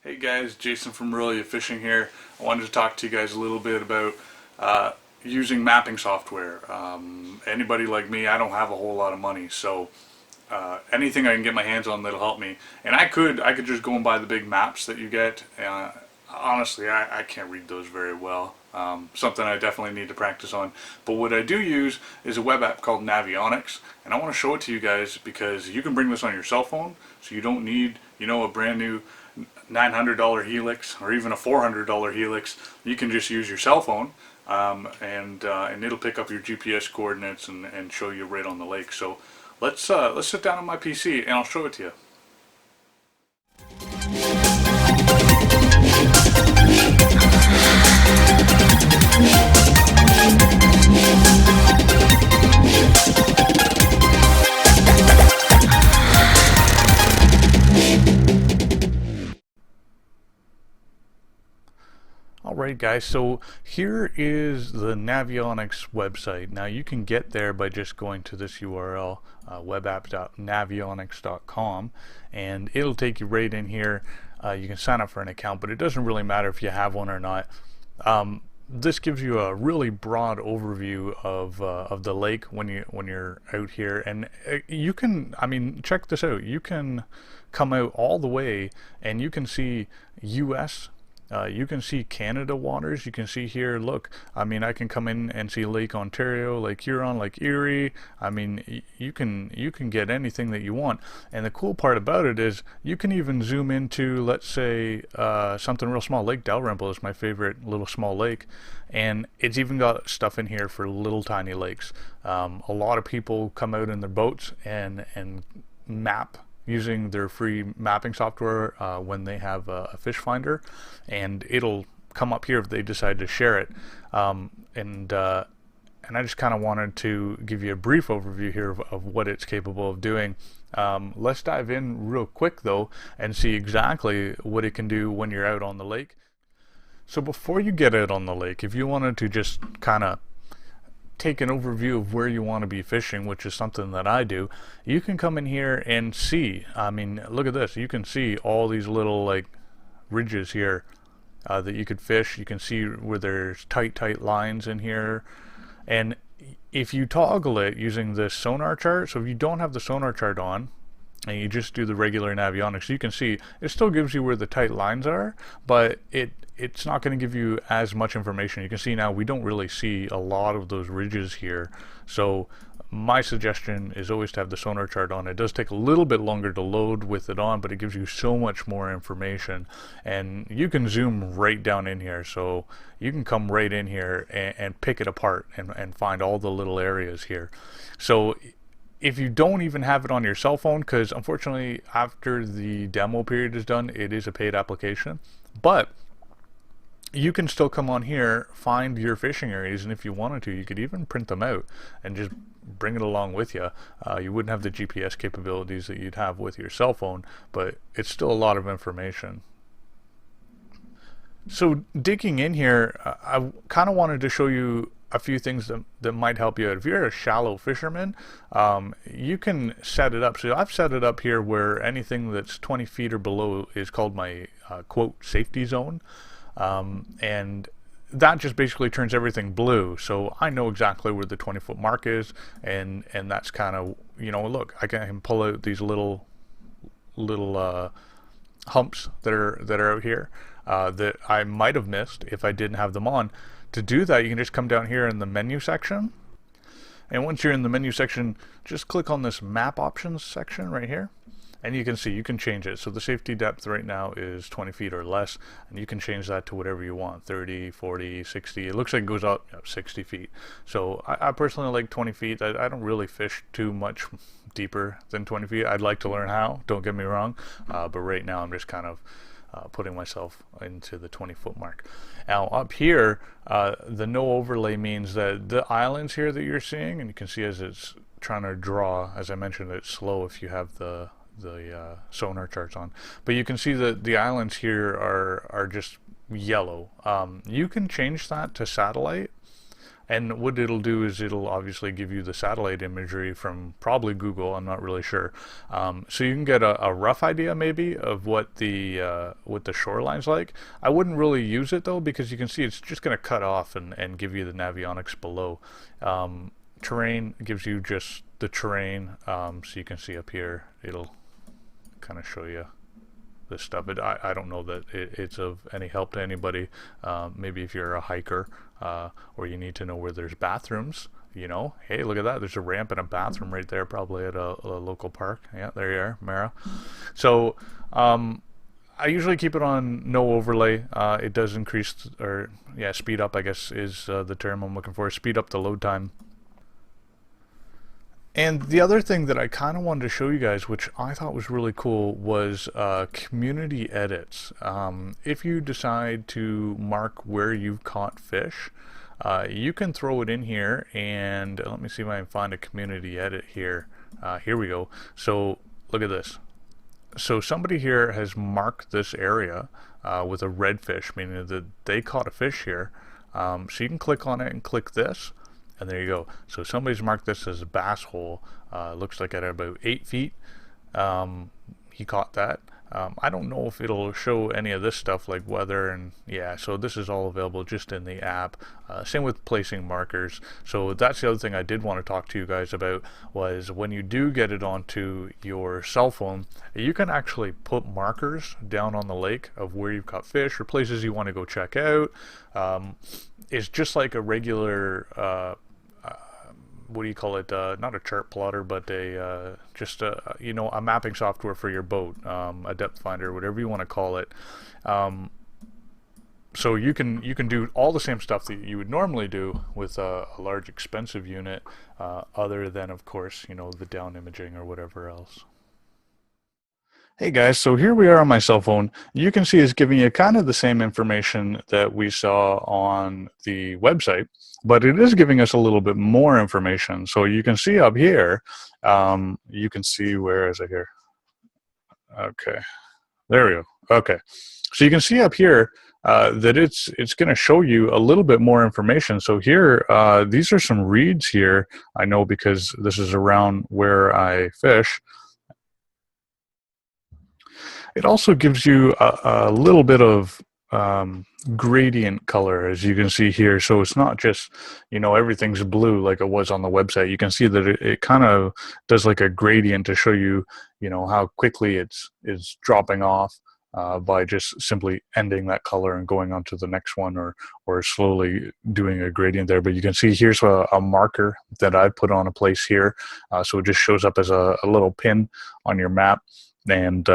Hey guys, Jason from Really Fishing here. I wanted to talk to you guys a little bit about uh, using mapping software. Anybody like me, I don't have a whole lot of money, so anything I can get my hands on that'll help me. And I could just go and buy the big maps that you get. Honestly, I can't read those very well. Something I definitely need to practice on. But what I do use is a web app called Navionics, and I want to show it to you guys because you can bring this on your cell phone, so you don't need, a brand new $900 Helix or even a $400 Helix. You can just use your cell phone, and it'll pick up your GPS coordinates and show you right on the lake. So let's sit down on my PC and I'll show it to you. Alright guys, so here is the Navionics website. Now you can get there by just going to this URL, webapp.navionics.com, and it'll take you right in here. You can sign up for an account, but it doesn't really matter if you have one or not. This gives you a really broad overview of the lake when you're out here, and you can, check this out. You can come out all the way, and you can see U.S. You can see Canada waters. You can see here, look, I can come in and see Lake Ontario, Lake Huron, Lake Erie. You can get anything that you want. And the cool part about it is you can even zoom into, let's say, something real small. Lake Dalrymple is my favorite little small lake. And it's even got stuff in here for little tiny lakes. A lot of people come out in their boats and map using their free mapping software when they have a fish finder, and it'll come up here if they decide to share it. And I just kind of wanted to give you a brief overview here of what it's capable of doing. Let's dive in real quick though and see exactly what it can do when you're out on the lake. So before you get out on the lake, if you wanted to just kind of take an overview of where you want to be fishing, which is something that I do, you can come in here and see. Look at this. You can see all these little like ridges here that you could fish. You can see where there's tight lines in here. And if you toggle it using this sonar chart, so if you don't have the sonar chart on, and you just do the regular Navionics, you can see it still gives you where the tight lines are, but it's not going to give you as much information. You can see now we don't really see a lot of those ridges here, so my suggestion is always to have the sonar chart on. It does take a little bit longer to load with it on, but it gives you so much more information, and you can zoom right down in here, so you can come right in here and pick it apart and find all the little areas here. So if you don't even have it on your cell phone, because unfortunately after the demo period is done, it is a paid application, but you can still come on here, find your fishing areas, and if you wanted to, you could even print them out and just bring it along with you. You wouldn't have the GPS capabilities that you'd have with your cell phone, but it's still a lot of information. So digging in here, I kind of wanted to show you a few things that might help you out. If you're a shallow fisherman, you can set it up. So I've set it up here where anything that's 20 feet or below is called my quote safety zone, and that just basically turns everything blue. So I know exactly where the 20-foot mark is, and that's kind of, look, I can pull out these little humps that are out here that I might have missed if I didn't have them on. To do that, you can just come down here in the menu section, and once you're in the menu section, just click on this map options section right here, and you can see you can change it. So the safety depth right now is 20 feet or less, and you can change that to whatever you want, 30, 40, 60. It looks like it goes up 60 feet. So I personally like 20 feet. I don't really fish too much deeper than 20 feet. I'd like to learn how, don't get me wrong, but right now I'm just kind of putting myself into the 20-foot mark. Now up here, the no overlay means that the islands here that you're seeing, and you can see as it's trying to draw, as I mentioned, it's slow if you have the sonar charts on, but you can see that the islands here are just yellow. You can change that to satellite, And what it'll do is it'll obviously give you the satellite imagery from probably Google. I'm not really sure. So you can get a rough idea maybe of what the shoreline's like. I wouldn't really use it though, because you can see it's just going to cut off and give you the Navionics below. Terrain gives you just the terrain, so you can see up here. It'll kind of show you this stuff. I don't know that it's of any help to anybody. Maybe if you're a hiker, or you need to know where there's bathrooms, you know, hey, look at that. There's a ramp and a bathroom right there, probably at a local park. Yeah, there you are, Mara. So I usually keep it on no overlay. It does increase, or yeah, speed up, I guess is the term I'm looking for. Speed up the load time. And the other thing that I kind of wanted to show you guys, which I thought was really cool, was community edits. If you decide to mark where you've caught fish, you can throw it in here, and let me see if I can find a community edit here. Here we go. So look at this. So somebody here has marked this area with a redfish, meaning that they caught a fish here. So you can click on it and click this, and there you go. So somebody's marked this as a bass hole. Looks like at about 8 feet. He caught that. I don't know if it'll show any of this stuff like weather, and yeah, so this is all available just in the app. Same with placing markers. So that's the other thing I did want to talk to you guys about, was when you do get it onto your cell phone, you can actually put markers down on the lake of where you've caught fish or places you want to go check out. It's just like a regular what do you call it? Not a chart plotter, but a just a, you know, a mapping software for your boat, a depth finder, whatever you want to call it. So you can do all the same stuff that you would normally do with a large expensive unit, other than of course, you know, the down imaging or whatever else. Hey guys, so here we are on my cell phone. You can see it's giving you kind of the same information that we saw on the website, but it is giving us a little bit more information. So you can see up here, you can see, where is it here? Okay, there we go. Okay, so you can see up here that it's going to show you a little bit more information. So here, these are some reeds here. I know because this is around where I fish. It also gives you a little bit of gradient color, as you can see here. So it's not just, you know, everything's blue like it was on the website. You can see that it kind of does like a gradient to show you, you know, how quickly it's dropping off by just simply ending that color and going on to the next one, or slowly doing a gradient there. But you can see here's a marker that I put on a place here. So it just shows up as a little pin on your map. And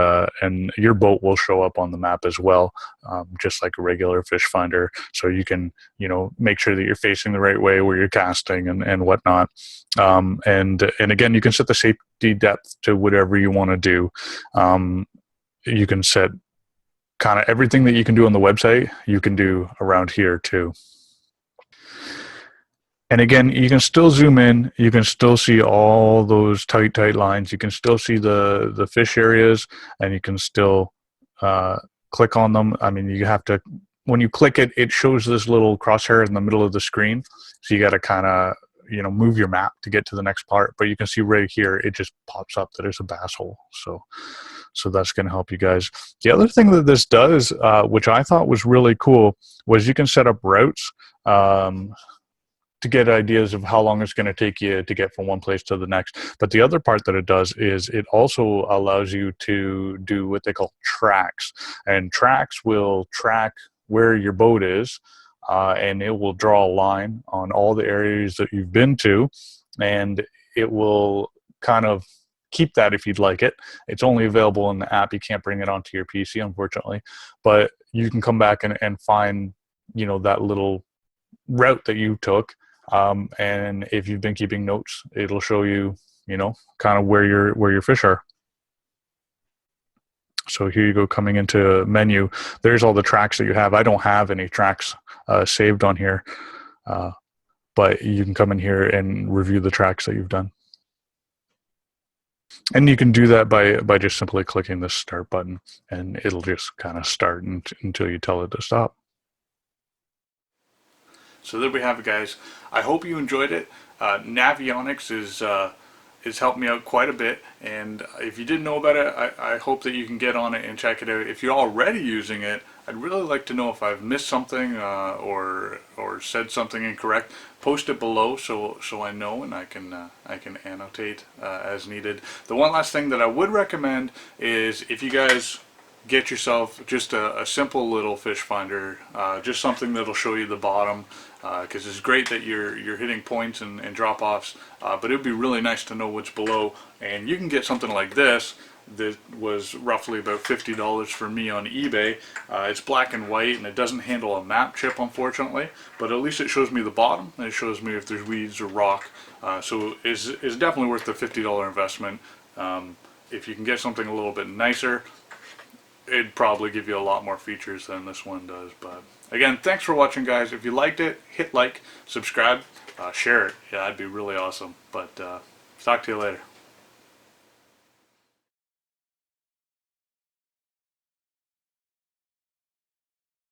your boat will show up on the map as well, just like a regular fish finder. So you can, you know, make sure that you're facing the right way where you're casting and whatnot. And again, you can set the safety depth to whatever you want to do. You can set kind of everything that you can do on the website, you can do around here too. And again, you can still zoom in. You can still see all those tight lines. You can still see the fish areas, and you can still click on them. I mean, you have to, when you click it, it shows this little crosshair in the middle of the screen. So you got to kind of, you know, move your map to get to the next part. But you can see right here, it just pops up that it's a bass hole. So that's going to help you guys. The other thing that this does, which I thought was really cool, was you can set up routes. To get ideas of how long it's going to take you to get from one place to the next. But the other part that it does is it also allows you to do what they call tracks. And tracks will track where your boat is, and it will draw a line on all the areas that you've been to, and it will kind of keep that if you'd like it. It's only available in the app. You can't bring it onto your PC, unfortunately. But you can come back and find, you know, that little route that you took. And if you've been keeping notes, it'll show you, you know, kind of where your fish are. So here you go, coming into menu. There's all the tracks that you have. I don't have any tracks saved on here, but you can come in here and review the tracks that you've done. And you can do that by just simply clicking the start button, and it'll just kind of start until you tell it to stop. So there we have it, guys. I hope you enjoyed it. Navionics is helped me out quite a bit, and if you didn't know about it, I hope that you can get on it and check it out. If you're already using it, I'd really like to know if I've missed something or said something incorrect. Post it below so I know, and I can annotate as needed. The one last thing that I would recommend is if you guys get yourself just a simple little fish finder, just something that'll show you the bottom, because it's great that you're hitting points and drop-offs, but it would be really nice to know what's below. And you can get something like this that was roughly about $50 for me on eBay. It's black and white, and it doesn't handle a map chip, unfortunately, but at least it shows me the bottom, and it shows me if there's weeds or rock, so it's definitely worth the $50 investment. If you can get something a little bit nicer, it'd probably give you a lot more features than this one does. But again, thanks for watching, guys. If you liked it, hit like, subscribe, share it. Yeah, that'd be really awesome. But talk to you later.